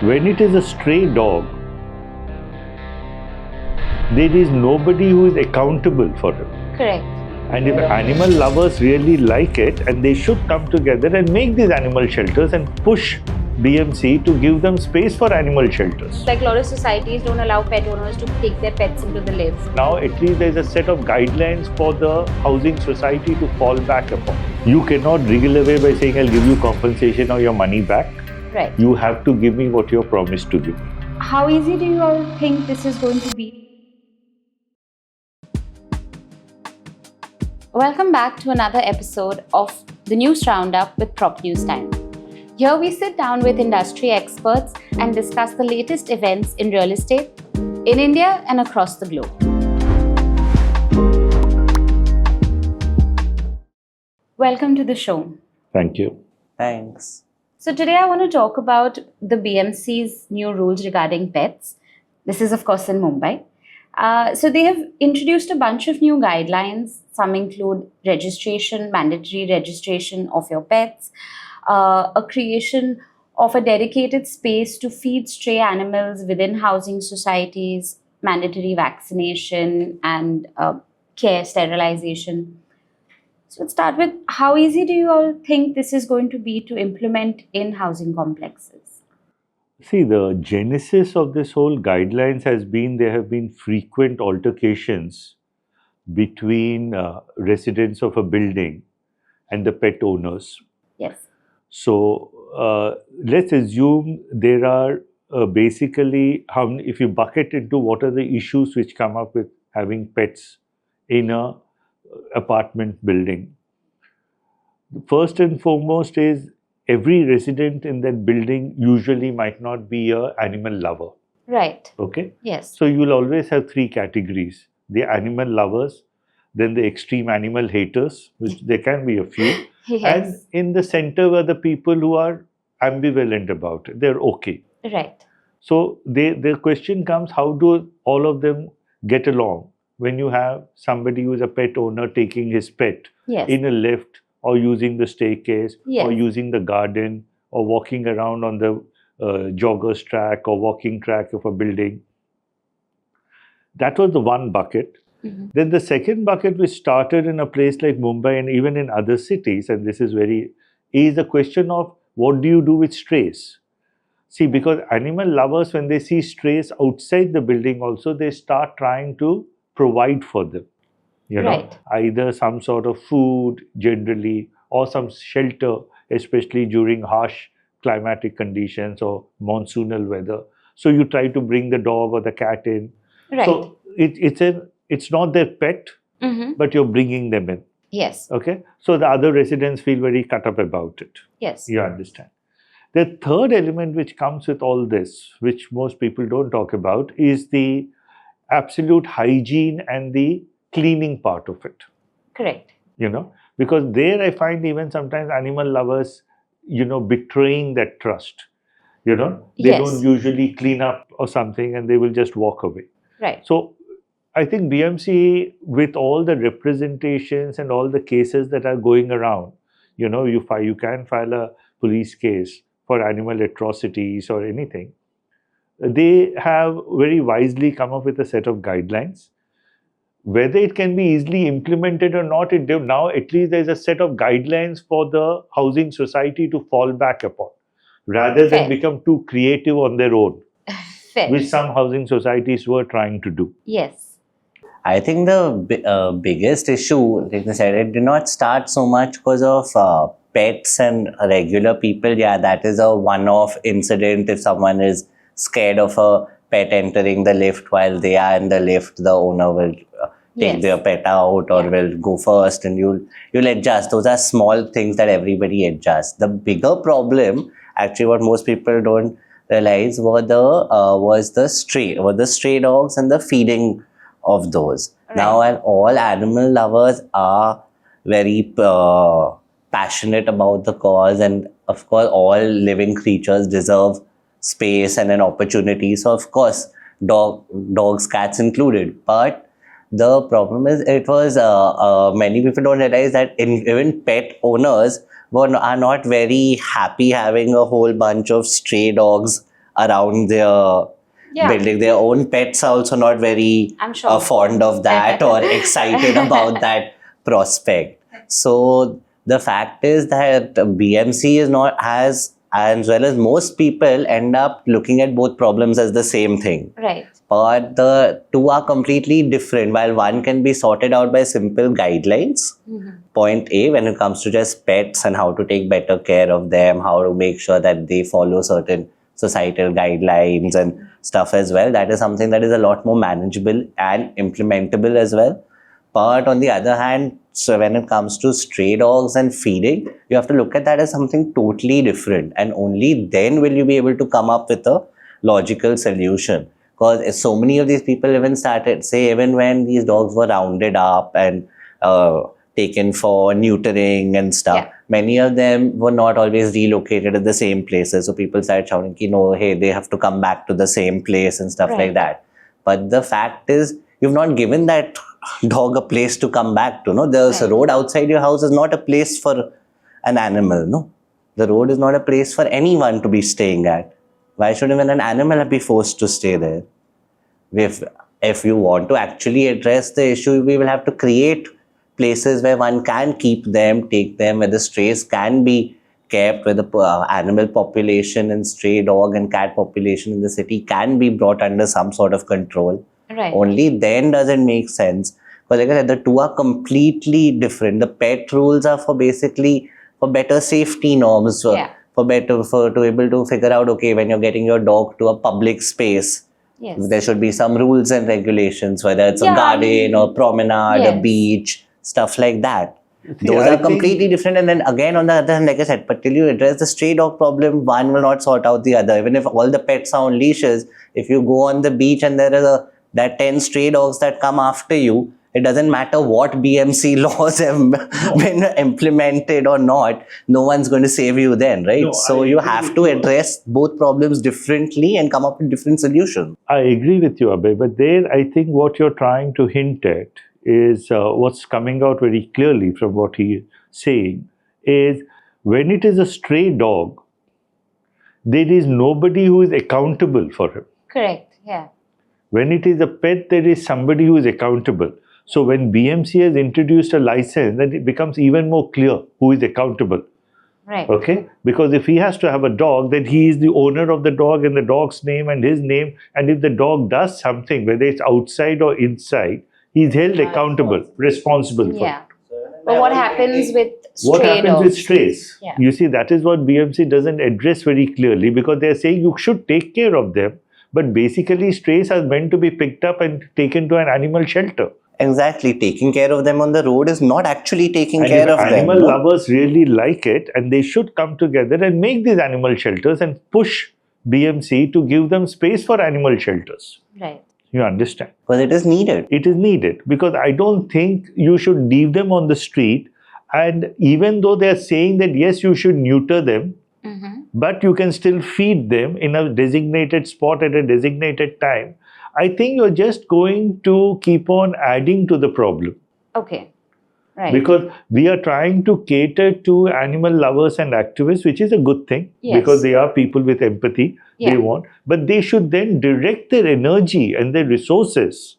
When it is a stray dog, there is nobody who is accountable for it. Correct. And if animal lovers really like it, and they should come together and make these animal shelters and push BMC to give them space for animal shelters. Like a lot of societies don't allow pet owners to take their pets into the lift. Now at least there is a set of guidelines for the housing society to fall back upon. You cannot wriggle away by saying I'll give you compensation or your money back. Right. You have to give me what you're promised to give. How easy do you all think this is going to be? Welcome back to another episode of the News Roundup with Prop News Time. Here we sit down with industry experts and discuss the latest events in real estate in India and across the globe. Welcome to the show. Thank you. Thanks. So today I want to talk about the BMC's new rules regarding pets. This is of course in Mumbai. So they have introduced a bunch of new guidelines. Some include registration, mandatory registration of your pets, a creation of a dedicated space to feed stray animals within housing societies, mandatory vaccination and care, sterilization. So let's start with, how easy do you all think this is going to be to implement in housing complexes? See, the genesis of this whole guidelines has been there have been frequent altercations between residents of a building and the pet owners. Yes. So let's assume there are basically, if you bucket into what are the issues which come up with having pets in a apartment building. First and foremost is every resident in that building usually might not be an animal lover. Right. Okay? Yes. So you will always have three categories. The animal lovers, then the extreme animal haters, which there can be a few. Yes. And in the center were the people who are ambivalent about it. They're okay. Right. So the question comes, how do all of them get along when you have somebody who is a pet owner taking his pet Yes. in a lift or using the staircase Yes. or using the garden or walking around on the joggers track or walking track of a building? That was the one bucket. Mm-hmm. Then the second bucket, which started in a place like Mumbai and even in other cities, and this is the question of what do you do with strays? See, because animal lovers, when they see strays outside the building also, they start trying to provide for them. You know, Right. either some sort of food generally or some shelter, especially during harsh climatic conditions or monsoonal weather. So you try to bring the dog or the cat in. Right. So it's not their pet, Mm-hmm. but you're bringing them in. Yes. Okay. So the other residents feel very cut up about it. Yes. You understand. The third element which comes with all this, which most people don't talk about, is the absolute hygiene and the cleaning part of it. Correct. You know, because there I find even sometimes animal lovers, betraying that trust. You know, they Yes. don't usually clean up or something and they will just walk away. Right. So I think BMC, with all the representations and all the cases that are going around, you can file a police case for animal atrocities or anything. They have very wisely come up with a set of guidelines. Whether it can be easily implemented or not, now at least there's a set of guidelines for the housing society to fall back upon, rather Fair. than become too creative on their own, Fair. which some housing societies were trying to do. Yes. I think the biggest issue, like I said, it did not start so much because of pets and regular people. Yeah, that is a one-off incident. If someone is scared of a pet entering the lift while they are in the lift, the owner will take Yes. their pet out or will go first, and you'll adjust. Those are small things that everybody adjusts. The bigger problem, actually, what most people don't realize, was the stray dogs and the feeding of those. Right. Now, and all animal lovers are very passionate about the cause, and of course, all living creatures deserve space and an opportunity. So, of course, dogs, cats included. But the problem is, it was many people don't realize that even pet owners are not very happy having a whole bunch of stray dogs around their Yeah. building. Their own pets are also not very I'm sure. fond of that or excited about that prospect. So the fact is that BMC is not as well as most people end up looking at both problems as the same thing. Right. But the two are completely different. While one can be sorted out by simple guidelines, point A, when it comes to just pets and how to take better care of them, how to make sure that they follow certain societal guidelines and stuff as well, that is something that is a lot more manageable and implementable as well. But on the other hand, so when it comes to stray dogs and feeding, you have to look at that as something totally different. And only then will you be able to come up with a logical solution. Because so many of these people even started, say, even when these dogs were rounded up and taken for neutering and stuff, many of them were not always relocated at the same places. So people started shouting, hey, they have to come back to the same place and stuff like that. But the fact is, you've not given that dog a place to come back to. No, the road outside your house is not a place for an animal. No, the road is not a place for anyone to be staying at. Why should even an animal be forced to stay there? If you want to actually address the issue, we will have to create places where one can keep them, take them, where the strays can be kept, where the animal population and stray dog and cat population in the city can be brought under some sort of control. Right. Only then does it make sense. Because like I said, the two are completely different. The pet rules are for basically for better safety norms, to able to figure out, okay, when you're getting your dog to a public space, there should be some rules and regulations, whether it's a garden or promenade, a beach, stuff like that. Those are completely different. And then again, on the other hand, like I said, but till you address the stray dog problem, one will not sort out the other. Even if all the pets are on leashes, if you go on the beach and there are that 10 stray dogs that come after you, it doesn't matter what BMC laws have been implemented or not, no one's going to save you then, right? No, so you have to address both problems differently and come up with different solutions. I agree with you, Abhay, but there I think what you're trying to hint at is what's coming out very clearly from what he is saying is when it is a stray dog, there is nobody who is accountable for him. Correct, yeah. When it is a pet, there is somebody who is accountable. So when BMC has introduced a license, then it becomes even more clear who is accountable. Right. Okay? Because if he has to have a dog, then he is the owner of the dog and the dog's name and his name. And if the dog does something, whether it's outside or inside, he's held accountable, responsible for it. But what happens with stray What happens dogs? with strays? Yeah. You see, that is what BMC doesn't address very clearly because they're saying you should take care of them. But basically, strays are meant to be picked up and taken to an animal shelter. Exactly. Taking care of them on the road is not actually taking care of them. Animal lovers really like it, and they should come together and make these animal shelters and push BMC to give them space for animal shelters. Right. You understand? Because it is needed. It is needed because I don't think you should leave them on the street. And even though they are saying that, yes, you should neuter them, but you can still feed them in a designated spot at a designated time, I think you're just going to keep on adding to the problem. Okay. Right. Because we are trying to cater to animal lovers and activists, which is a good thing because they are people with empathy. They want, but they should then direct their energy and their resources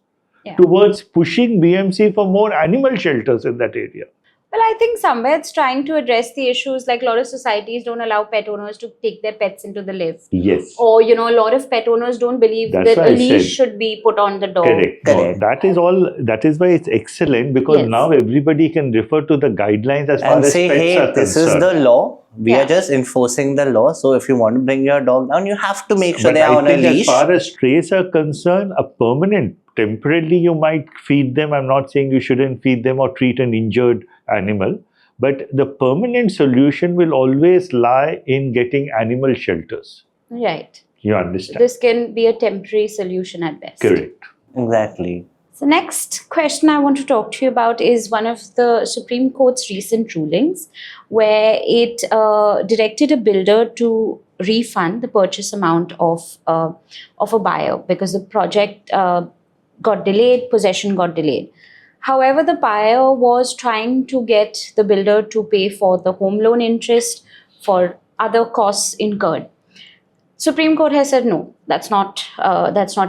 towards pushing BMC for more animal shelters in that area. Well, I think somewhere it's trying to address the issues like a lot of societies don't allow pet owners to take their pets into the lift. Yes. Or, a lot of pet owners don't believe that a leash should be put on the dog. Correct. No, that is why it's excellent because now everybody can refer to the guidelines as far as say, pets hey, are this concerned. is the law. We are just enforcing the law. So if you want to bring your dog down, you have to make sure they are on a leash. As far as strays are concerned, a permanent, temporarily you might feed them. I'm not saying you shouldn't feed them or treat an injured animal. But the permanent solution will always lie in getting animal shelters. Right. You understand? This can be a temporary solution at best. Correct. Exactly. The next question I want to talk to you about is one of the Supreme Court's recent rulings where it directed a builder to refund the purchase amount of a buyer because the project got delayed, possession got delayed. However, the buyer was trying to get the builder to pay for the home loan interest, for other costs incurred. Supreme Court has said no, that's not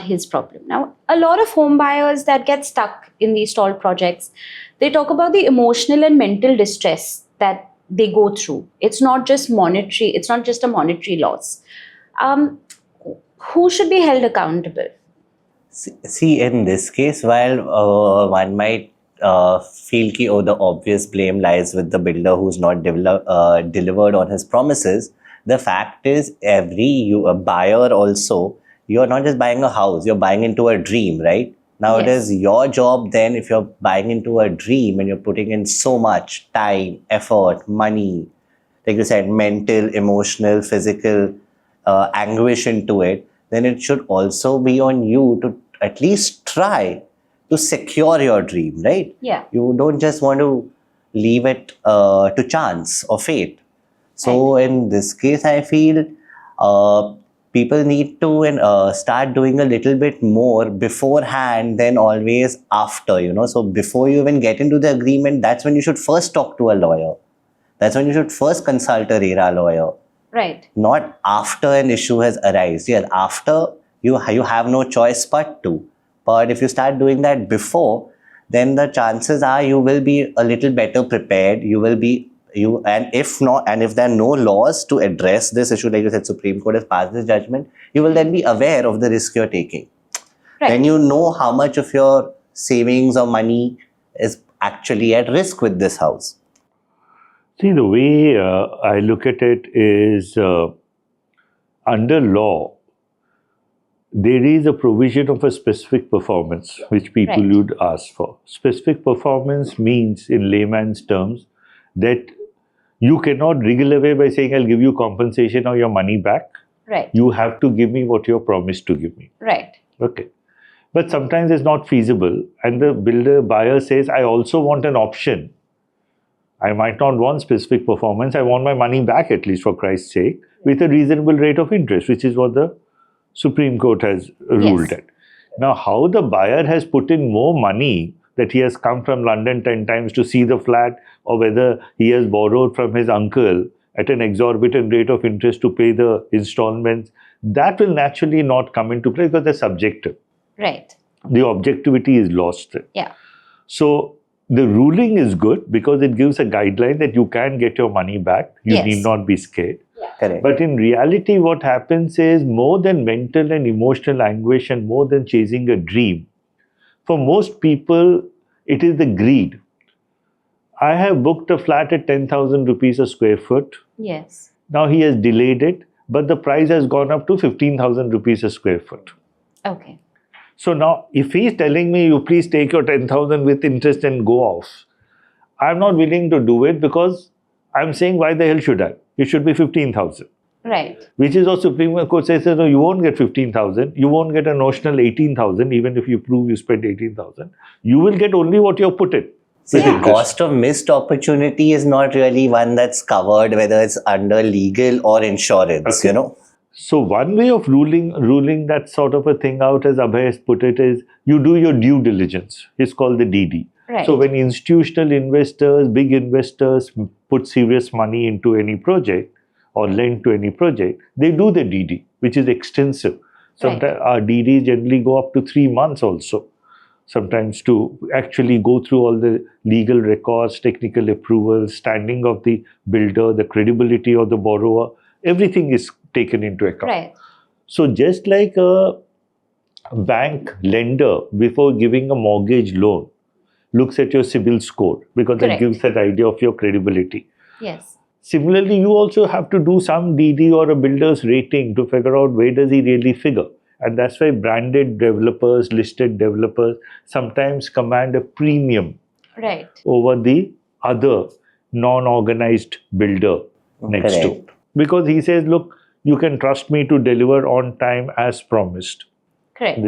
his problem. Now, a lot of home buyers that get stuck in these stalled projects, they talk about the emotional and mental distress that they go through. It's not just monetary. It's not just a monetary loss. Who should be held accountable? See, in this case, while one might feel ki, oh, the obvious blame lies with the builder who's not delivered on his promises, the fact is a buyer also, you're not just buying a house, you're buying into a dream, right? Now it Yes. is your job then, if you're buying into a dream and you're putting in so much time, effort, money, like you said, mental, emotional, physical anguish into it, then it should also be on you to at least try to secure your dream, right? Yeah. You don't just want to leave it to chance or fate. So in this case, I feel people need to start doing a little bit more beforehand than always after, So before you even get into the agreement, that's when you should first talk to a lawyer. That's when you should first consult a RERA lawyer. Right. Not after an issue has arisen. Yes, after you have no choice but to. But if you start doing that before, then the chances are you will be a little better prepared. And if there are no laws to address this issue, like you said, Supreme Court has passed this judgment, you will then be aware of the risk you're taking. Right. Then you know how much of your savings or money is actually at risk with this house. See, the way I look at it is under law, there is a provision of a specific performance which people Right. would ask for. Specific performance means, in layman's terms, that you cannot wriggle away by saying, I'll give you compensation or your money back. Right. You have to give me what you're promised to give me. Right. Okay. But sometimes it's not feasible, and the buyer says, I also want an option. I might not want specific performance. I want my money back, at least for Christ's sake, with a reasonable rate of interest, which is what the Supreme Court has ruled Yes. at. Now, how the buyer has put in more money, that he has come from London 10 times to see the flat, or whether he has borrowed from his uncle at an exorbitant rate of interest to pay the installments, that will naturally not come into play because they're subjective. Right. The objectivity is lost. Yeah. So the ruling is good because it gives a guideline that you can get your money back. You Yes. need not be scared. Correct. But in reality, what happens is, more than mental and emotional anguish and more than chasing a dream, for most people, it is the greed. I have booked a flat at 10,000 rupees a square foot. Yes. Now he has delayed it, but the price has gone up to 15,000 rupees a square foot. Okay. So now, if he's telling me, you please take your 10,000 with interest and go off, I'm not willing to do it because I'm saying, why the hell should I? It should be 15,000. Right. Which is what Supreme Court says, no, you won't get 15,000. You won't get a notional 18,000, even if you prove you spent 18,000. You will get only what you've put in. See, with the interest. cost of missed opportunity is not really one that's covered, whether it's under legal or insurance, Okay. So one way of ruling that sort of a thing out, as Abhay has put it, is you do your due diligence. It's called the DD. Right. So when institutional investors, big investors put serious money into any project or lend to any project, they do the DD, which is extensive. Sometimes our DDs generally go up to 3 months also. Sometimes to actually go through all the legal records, technical approvals, standing of the builder, the credibility of the borrower, everything is taken into account. Right. So just like a bank lender, before giving a mortgage loan, looks at your CIBIL score because that Correct. gives that idea of your credibility. Yes. Similarly, you also have to do some DD or a builder's rating to figure out where does he really figure. And that's why branded developers, listed developers sometimes command a premium Right. over the other non-organized builder next to. Correct. Because he says, look, you can trust me to deliver on time as promised. Correct.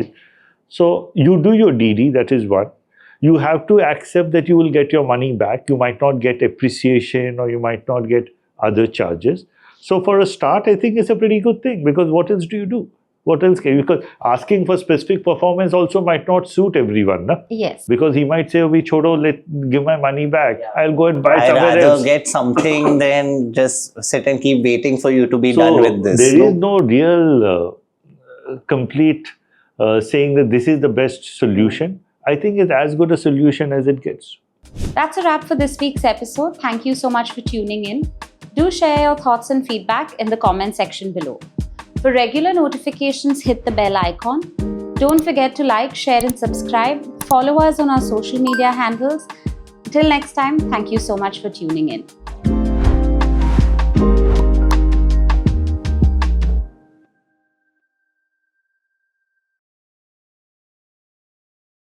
So you do your DD, that is one. You have to accept that you will get your money back. You might not get appreciation or you might not get other charges. So for a start, I think it's a pretty good thing because what else do you do? What else can you? Because asking for specific performance also might not suit everyone, na? Yes. Because he might say, "We chodo, give my money back. I'll go and buy I'd somewhere rather else." get something than just sit and keep waiting for you to be So done with this. there is no real complete saying that this is the best solution. I think it's as good a solution as it gets. That's a wrap for this week's episode. Thank you so much for tuning in. Do share your thoughts and feedback in the comment section below. For regular notifications, hit the bell icon. Don't forget to like, share, and subscribe. Follow us on our social media handles. Till next time, thank you so much for tuning in.